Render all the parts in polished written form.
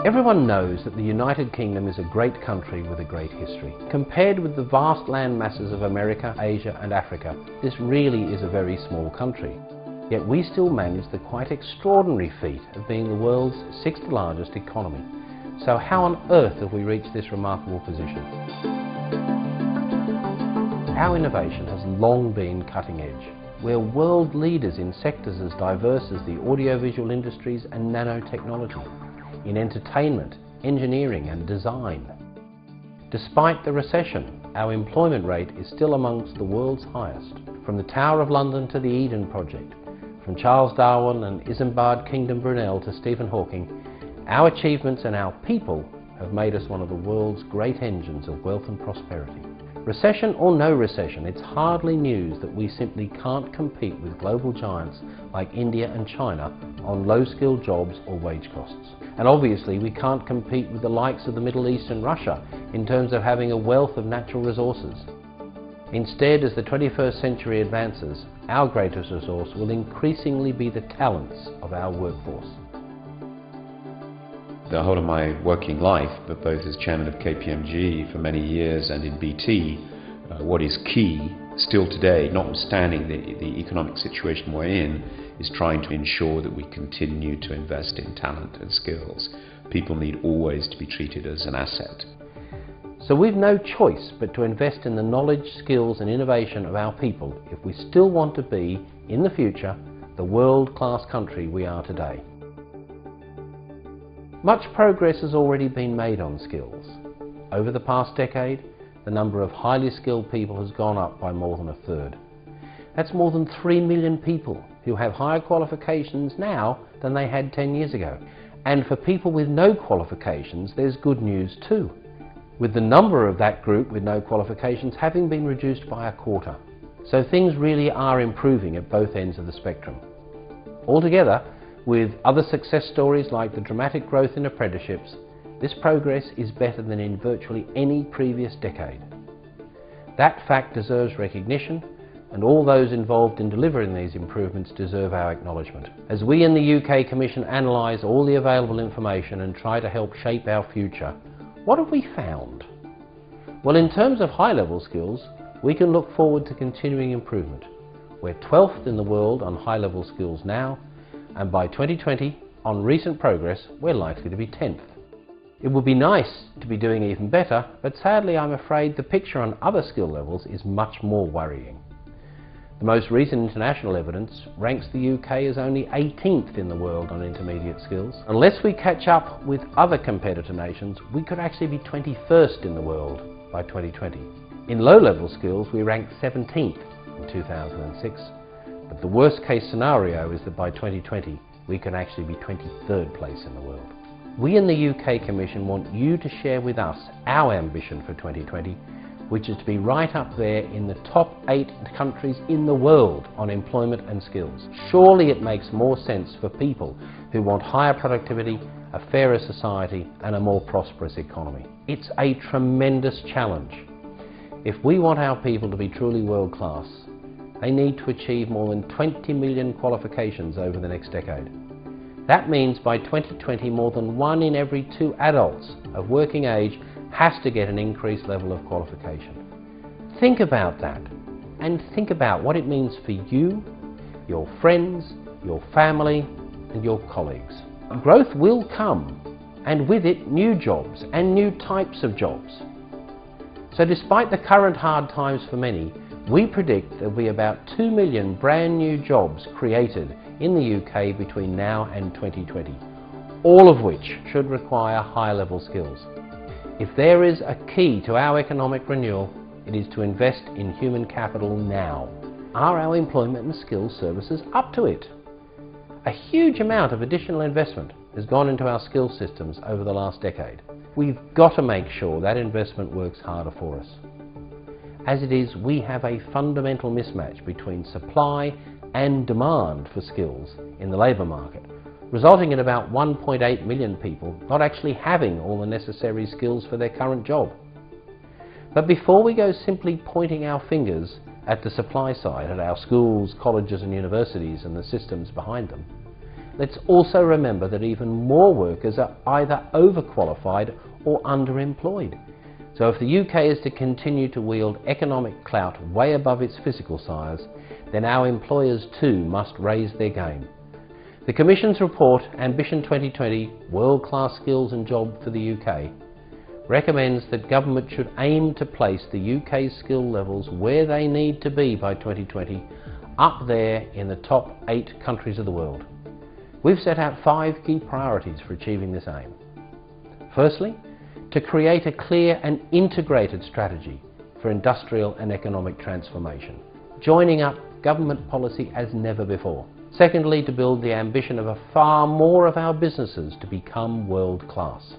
Everyone knows that the United Kingdom is a great country with a great history. Compared with the vast land masses of America, Asia and Africa, this really is a very small country. Yet we still manage the quite extraordinary feat of being the world's sixth largest economy. So how on earth have we reached this remarkable position? Our innovation has long been cutting edge. We're world leaders in sectors as diverse as the audiovisual industries and nanotechnology, in entertainment, engineering and design. Despite the recession, our employment rate is still amongst the world's highest. From the Tower of London to the Eden Project, from Charles Darwin and Isambard Kingdom Brunel to Stephen Hawking, our achievements and our people have made us one of the world's great engines of wealth and prosperity. Recession or no recession, it's hardly news that we simply can't compete with global giants like India and China on low-skilled jobs or wage costs. And obviously we can't compete with the likes of the Middle East and Russia in terms of having a wealth of natural resources. Instead, as the 21st century advances, our greatest resource will increasingly be the talents of our workforce. The whole of my working life, but both as chairman of KPMG for many years and in BT, what is key still today, notwithstanding the economic situation we're in, is trying to ensure that we continue to invest in talent and skills. People need always to be treated as an asset. So we've no choice but to invest in the knowledge, skills and innovation of our people if we still want to be, in the future, the world-class country we are today. Much progress has already been made on skills. Over the past decade, the number of highly skilled people has gone up by more than a third. That's more than 3 million people who have higher qualifications now than they had 10 years ago. And for people with no qualifications, there's good news too, with the number of that group with no qualifications having been reduced by a quarter. So things really are improving at both ends of the spectrum. Altogether, with other success stories like the dramatic growth in apprenticeships, this progress is better than in virtually any previous decade. That fact deserves recognition, and all those involved in delivering these improvements deserve our acknowledgement. As we in the UK Commission analyse all the available information and try to help shape our future, what have we found? Well, in terms of high-level skills, we can look forward to continuing improvement. We're 12th in the world on high-level skills now, and by 2020, on recent progress, we're likely to be 10th. It would be nice to be doing even better, but sadly I'm afraid the picture on other skill levels is much more worrying. The most recent international evidence ranks the UK as only 18th in the world on intermediate skills. Unless we catch up with other competitor nations, we could actually be 21st in the world by 2020. In low-level skills, we ranked 17th in 2006. But the worst case scenario is that by 2020 we can actually be 23rd place in the world. We in the UK Commission want you to share with us our ambition for 2020, which is to be right up there in the top 8 countries in the world on employment and skills. Surely it makes more sense for people who want higher productivity, a fairer society and a more prosperous economy. It's a tremendous challenge. If we want our people to be truly world-class, they need to achieve more than 20 million qualifications over the next decade. That means by 2020 more than 1 in every 2 adults of working age has to get an increased level of qualification. Think about that, and think about what it means for you, your friends, your family and your colleagues. Growth will come, and with it new jobs and new types of jobs. So despite the current hard times for many, we predict there will be about 2 million brand new jobs created in the UK between now and 2020, all of which should require high-level skills. If there is a key to our economic renewal, it is to invest in human capital now. Are our employment and skills services up to it? A huge amount of additional investment has gone into our skills systems over the last decade. We've got to make sure that investment works harder for us. As it is, we have a fundamental mismatch between supply and demand for skills in the labour market, resulting in about 1.8 million people not actually having all the necessary skills for their current job. But before we go simply pointing our fingers at the supply side, at our schools, colleges and universities and the systems behind them, let's also remember that even more workers are either overqualified or underemployed. So if the UK is to continue to wield economic clout way above its physical size, then our employers too must raise their game. The Commission's report, Ambition 2020, World-Class Skills and Job for the UK, recommends that government should aim to place the UK's skill levels where they need to be by 2020, up there in the top 8 countries of the world. We've set out 5 key priorities for achieving this aim. Firstly, to create a clear and integrated strategy for industrial and economic transformation, joining up government policy as never before. Secondly, to build the ambition of far more of our businesses to become world-class.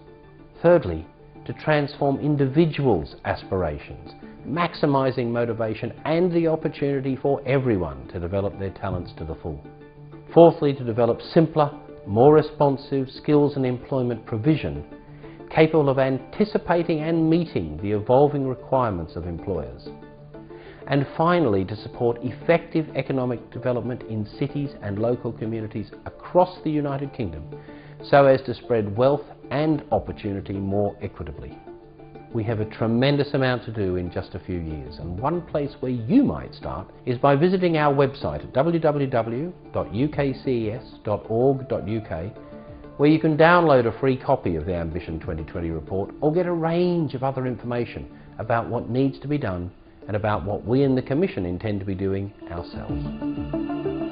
Thirdly, to transform individuals' aspirations, maximising motivation and the opportunity for everyone to develop their talents to the full. Fourthly, to develop simpler, more responsive skills and employment provision capable of anticipating and meeting the evolving requirements of employers. And finally, to support effective economic development in cities and local communities across the United Kingdom so as to spread wealth and opportunity more equitably. We have a tremendous amount to do in just a few years, and one place where you might start is by visiting our website at www.ukces.org.uk, where you can download a free copy of the Ambition 2020 report or get a range of other information about what needs to be done and about what we in the Commission intend to be doing ourselves.